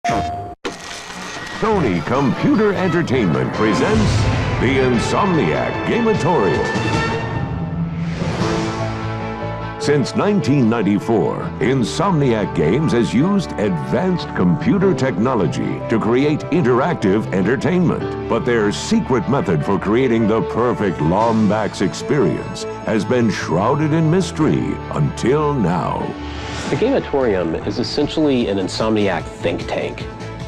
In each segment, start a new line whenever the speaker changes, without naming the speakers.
Sony Computer Entertainment presents the Insomniac Gamatorium. Since 1994, Insomniac Games has used advanced computer technology to create interactive entertainment. But their secret method for creating the perfect Lombax experience has been shrouded in mystery until now.
The Gamatorium is essentially an Insomniac think tank.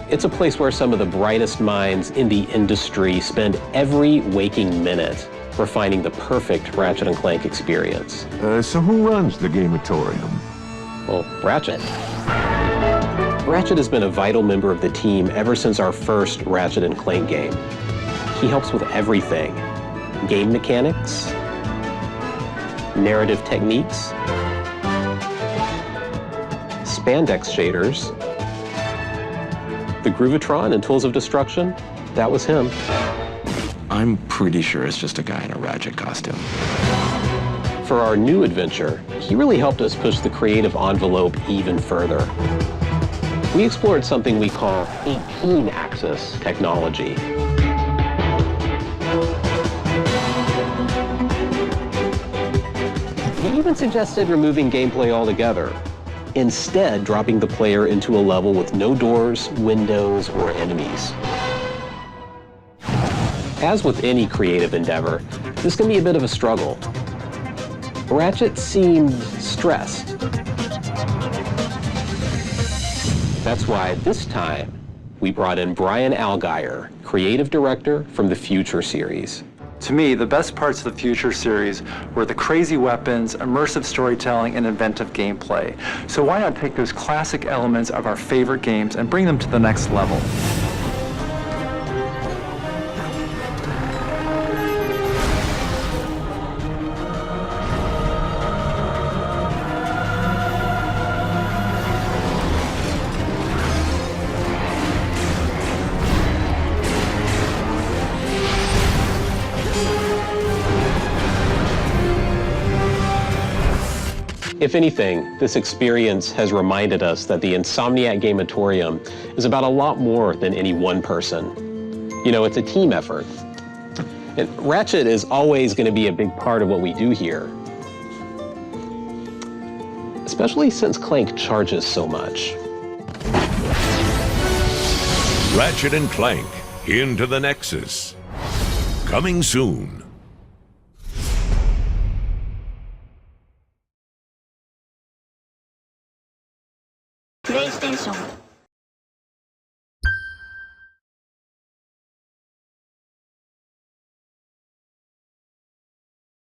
It's a place where some of the brightest minds in the industry spend every waking minute refining the perfect Ratchet & Clank experience.
So who runs the Gamatorium?
Well, Ratchet. Ratchet has been a vital member of the team ever since our first Ratchet & Clank game. He helps with everything. Game mechanics, narrative techniques, spandex shaders, the Groovatron and Tools of Destruction, that was him.
I'm pretty sure it's just a guy in a Ratchet costume.
For our new adventure, he really helped us push the creative envelope even further. We explored something we call 18-axis technology. He even suggested removing gameplay altogether, instead dropping the player into a level with no doors, windows, or enemies. As with any creative endeavor, this can be a bit of a struggle. Ratchet seemed stressed. That's why this time we brought in Brian Algier, creative director from the Future series.
To me, the best parts of the Future series were the crazy weapons, immersive storytelling, and inventive gameplay. So why not take those classic elements of our favorite games and bring them to the next level?
If anything, this experience has reminded us that the Insomniac Gamatorium is about a lot more than any one person. You know, it's a team effort. And Ratchet is always going to be a big part of what we do here. Especially since Clank charges so much.
Ratchet & Clank, Into the Nexus. Coming soon.
PlayStation